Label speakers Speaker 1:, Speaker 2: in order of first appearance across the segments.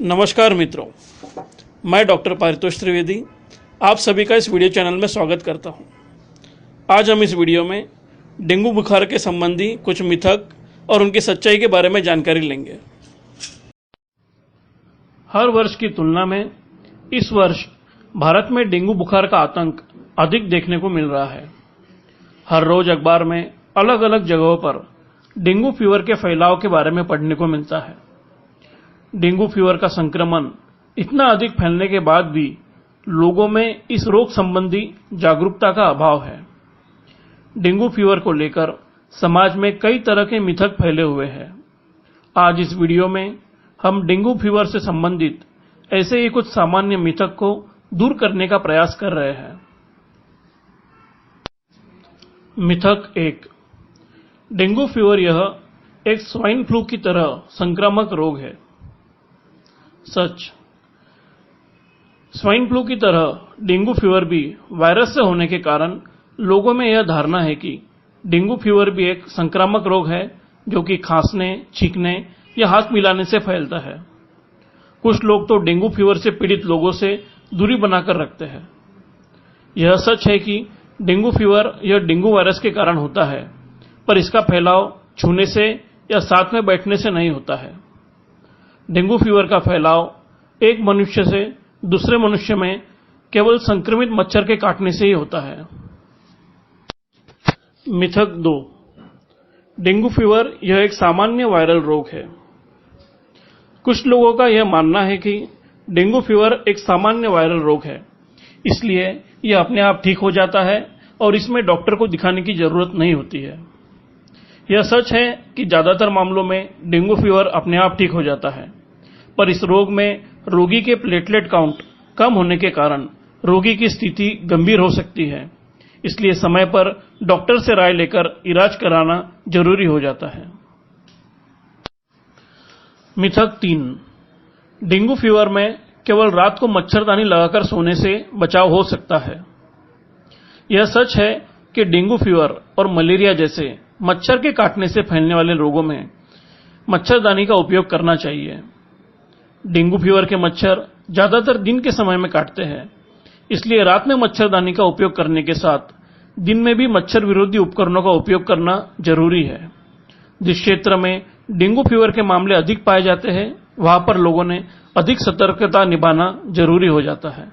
Speaker 1: नमस्कार मित्रों, मैं डॉक्टर पारितोष त्रिवेदी आप सभी का इस वीडियो चैनल में स्वागत करता हूं। आज हम इस वीडियो में डेंगू बुखार के संबंधी कुछ मिथक और उनकी सच्चाई के बारे में जानकारी लेंगे। हर वर्ष की तुलना में इस वर्ष भारत में डेंगू बुखार का आतंक अधिक देखने को मिल रहा है। हर रोज अखबार में अलग अलग जगहों पर डेंगू फीवर के फैलाव के बारे में पढ़ने को मिलता है। डेंगू फीवर का संक्रमण इतना अधिक फैलने के बाद भी लोगों में इस रोग संबंधी जागरूकता का अभाव है। डेंगू फीवर को लेकर समाज में कई तरह के मिथक फैले हुए हैं। आज इस वीडियो में हम डेंगू फीवर से संबंधित ऐसे ही कुछ सामान्य मिथक को दूर करने का प्रयास कर रहे हैं। मिथक 1, डेंगू फीवर यह एक स्वाइन फ्लू की तरह संक्रामक रोग है। सच, स्वाइन फ्लू की तरह डेंगू फीवर भी वायरस से होने के कारण लोगों में यह धारणा है कि डेंगू फीवर भी एक संक्रामक रोग है जो कि खांसने, छींकने या हाथ मिलाने से फैलता है। कुछ लोग तो डेंगू फीवर से पीड़ित लोगों से दूरी बनाकर रखते हैं। यह सच है कि डेंगू फीवर यह डेंगू वायरस के कारण होता है, पर इसका फैलाव छूने से या साथ में बैठने से नहीं होता है। डेंगू फीवर का फैलाव एक मनुष्य से दूसरे मनुष्य में केवल संक्रमित मच्छर के काटने से ही होता है। मिथक 2, डेंगू फीवर यह एक सामान्य वायरल रोग है। कुछ लोगों का यह मानना है कि डेंगू फीवर एक सामान्य वायरल रोग है, इसलिए यह अपने आप ठीक हो जाता है और इसमें डॉक्टर को दिखाने की जरूरत नहीं होती है। यह सच है कि ज्यादातर मामलों में डेंगू फीवर अपने आप ठीक हो जाता है, पर इस रोग में रोगी के प्लेटलेट काउंट कम होने के कारण रोगी की स्थिति गंभीर हो सकती है। इसलिए समय पर डॉक्टर से राय लेकर इलाज कराना जरूरी हो जाता है। मिथक 3, डेंगू फीवर में केवल रात को मच्छरदानी लगाकर सोने से बचाव हो सकता है। यह सच है कि डेंगू फीवर और मलेरिया जैसे मच्छर के काटने से फैलने वाले रोगों में मच्छरदानी का उपयोग करना चाहिए। डेंगू फीवर के मच्छर ज्यादातर दिन के समय में काटते हैं, इसलिए रात में मच्छरदानी का उपयोग करने के साथ दिन में भी मच्छर विरोधी उपकरणों का उपयोग करना जरूरी है। जिस क्षेत्र में डेंगू फीवर के मामले अधिक पाए जाते हैं, वहां पर लोगों ने अधिक सतर्कता निभाना जरूरी हो जाता है।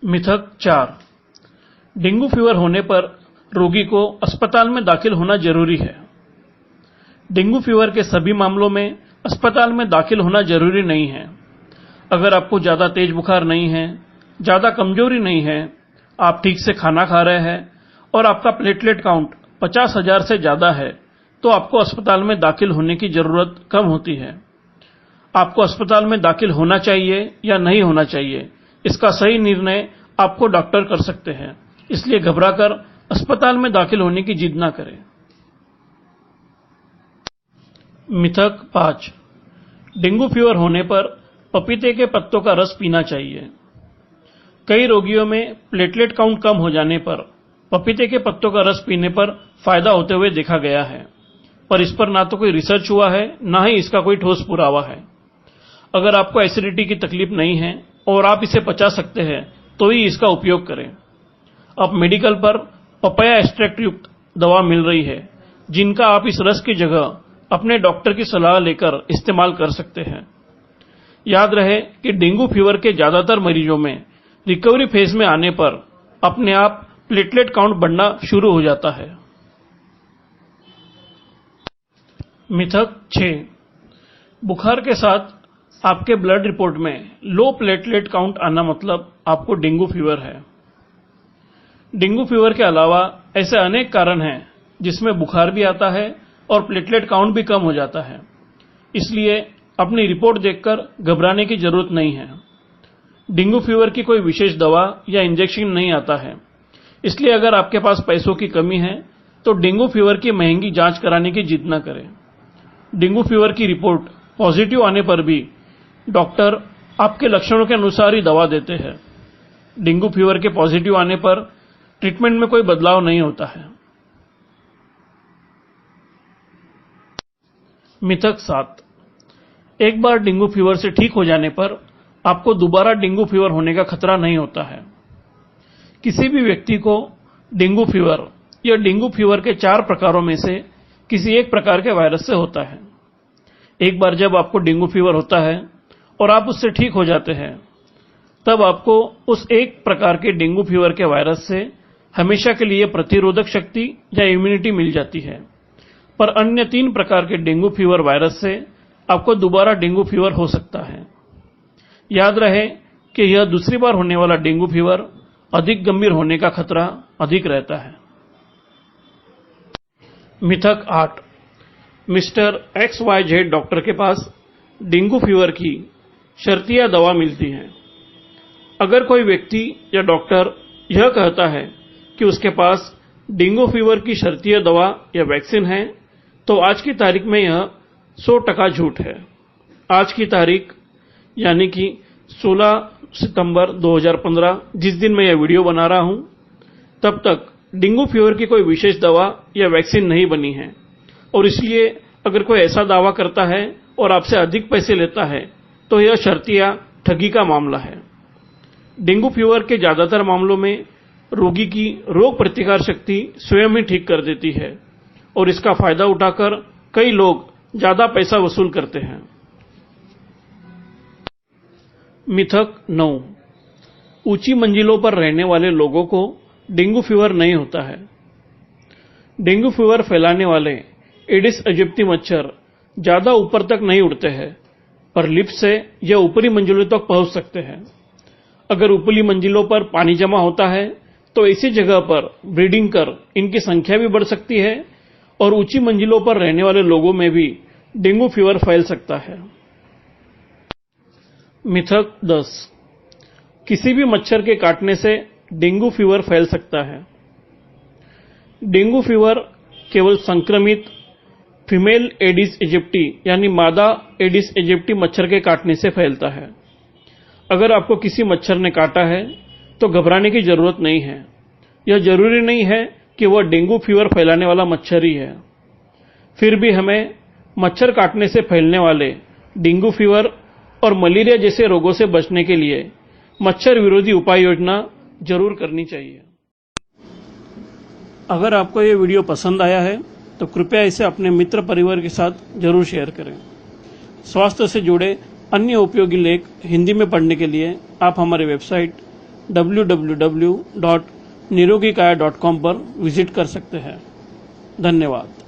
Speaker 1: मिथक 4, डेंगू फीवर होने पर रोगी को अस्पताल में दाखिल होना जरूरी है। डेंगू फीवर के सभी मामलों में अस्पताल में दाखिल होना जरूरी नहीं है। अगर आपको ज्यादा तेज बुखार नहीं है, ज्यादा कमजोरी नहीं है, आप ठीक से खाना खा रहे हैं और आपका प्लेटलेट काउंट 50,000 से ज्यादा है, तो आपको अस्पताल में दाखिल होने की जरूरत कम होती है। आपको अस्पताल में दाखिल होना चाहिए या नहीं होना चाहिए, इसका सही निर्णय आपको डॉक्टर कर सकते हैं, इसलिए घबराकर अस्पताल में दाखिल होने की जिद ना करें। मिथक 5, डेंगू फीवर होने पर पपीते के पत्तों का रस पीना चाहिए। कई रोगियों में प्लेटलेट काउंट कम हो जाने पर पपीते के पत्तों का रस पीने पर फायदा होते हुए देखा गया है, पर इस पर ना तो कोई रिसर्च हुआ है, ना ही इसका कोई ठोस पुरावा है। अगर आपको एसिडिटी की तकलीफ नहीं है और आप इसे पचा सकते हैं तो ही इसका उपयोग करें। अब मेडिकल पर पपाया एक्सट्रैक्ट युक्त दवा मिल रही है, जिनका आप इस रस की जगह अपने डॉक्टर की सलाह लेकर इस्तेमाल कर सकते हैं। याद रहे कि डेंगू फीवर के ज्यादातर मरीजों में रिकवरी फेज में आने पर अपने आप प्लेटलेट काउंट बढ़ना शुरू हो जाता है। मिथक 6, बुखार के साथ आपके ब्लड रिपोर्ट में लो प्लेटलेट काउंट आना मतलब आपको डेंगू फीवर है। डेंगू फीवर के अलावा ऐसे अनेक कारण हैं जिसमें बुखार भी आता है और प्लेटलेट काउंट भी कम हो जाता है, इसलिए अपनी रिपोर्ट देखकर घबराने की जरूरत नहीं है। डेंगू फीवर की कोई विशेष दवा या इंजेक्शन नहीं आता है, इसलिए अगर आपके पास पैसों की कमी है तो डेंगू फीवर की महंगी जांच कराने की जिद न करें। डेंगू फीवर की रिपोर्ट पॉजिटिव आने पर भी डॉक्टर आपके लक्षणों के अनुसार ही दवा देते हैं। डेंगू फीवर के पॉजिटिव आने पर ट्रीटमेंट में कोई बदलाव नहीं होता है। मिथक 7, एक बार डेंगू फीवर से ठीक हो जाने पर आपको दोबारा डेंगू फीवर होने का खतरा नहीं होता है। किसी भी व्यक्ति को डेंगू फीवर या डेंगू फीवर के 4 प्रकारों में से किसी एक प्रकार के वायरस से होता है। एक बार जब आपको डेंगू फीवर होता है और आप उससे ठीक हो जाते हैं, तब आपको उस एक प्रकार के डेंगू फीवर के वायरस से हमेशा के लिए प्रतिरोधक शक्ति या इम्यूनिटी मिल जाती है। पर अन्य 3 प्रकार के डेंगू फीवर वायरस से आपको दोबारा डेंगू फीवर हो सकता है। याद रहे कि यह दूसरी बार होने वाला डेंगू फीवर अधिक गंभीर होने का खतरा अधिक रहता है। मिथक 8। मिस्टर XYZ डॉक्टर के पास डेंगू फीवर की शर्तिया दवा मिलती है। अगर कोई व्यक्ति या डॉक्टर यह कहता है कि उसके पास डेंगू फीवर की शर्तिया दवा या वैक्सीन है, तो आज की तारीख में यह 100% झूठ है। आज की तारीख यानी कि 16 सितंबर 2015, जिस दिन मैं यह वीडियो बना रहा हूं, तब तक डेंगू फीवर की कोई विशेष दवा या वैक्सीन नहीं बनी है, और इसलिए अगर कोई ऐसा दावा करता है और आपसे अधिक पैसे लेता है तो यह शर्तिया ठगी का मामला है। डेंगू फीवर के ज्यादातर मामलों में रोगी की रोग प्रतिकार शक्ति स्वयं ही ठीक कर देती है, और इसका फायदा उठाकर कई लोग ज्यादा पैसा वसूल करते हैं। मिथक 9। ऊंची मंजिलों पर रहने वाले लोगों को डेंगू फीवर नहीं होता है। डेंगू फीवर फैलाने वाले एडिस एजिप्टी मच्छर ज्यादा ऊपर तक नहीं उड़ते हैं, पर लिफ्ट से यह ऊपरी मंजिलों तक पहुंच सकते हैं। अगर ऊपरी मंजिलों पर पानी जमा होता है तो ऐसी जगह पर ब्रीडिंग कर इनकी संख्या भी बढ़ सकती है, और ऊंची मंजिलों पर रहने वाले लोगों में भी डेंगू फीवर फैल सकता है। मिथक 10। किसी भी मच्छर के काटने से डेंगू फीवर फैल सकता है। डेंगू फीवर केवल संक्रमित फीमेल एडिस एजिप्टी यानी मादा एडिस एजिप्टी मच्छर के काटने से फैलता है। अगर आपको किसी मच्छर ने काटा है तो घबराने की जरूरत नहीं है। यह जरूरी नहीं है कि वह डेंगू फीवर फैलाने वाला मच्छर ही है। फिर भी हमें मच्छर काटने से फैलने वाले डेंगू फीवर और मलेरिया जैसे रोगों से बचने के लिए मच्छर विरोधी उपाय योजना जरूर करनी चाहिए। अगर आपको यह वीडियो पसंद आया है तो कृपया इसे अपने मित्र परिवार के साथ जरूर शेयर करें। स्वास्थ्य से जुड़े अन्य उपयोगी लेख हिंदी में पढ़ने के लिए आप हमारे वेबसाइट www.nirogikaya.com पर विजिट कर सकते हैं। धन्यवाद।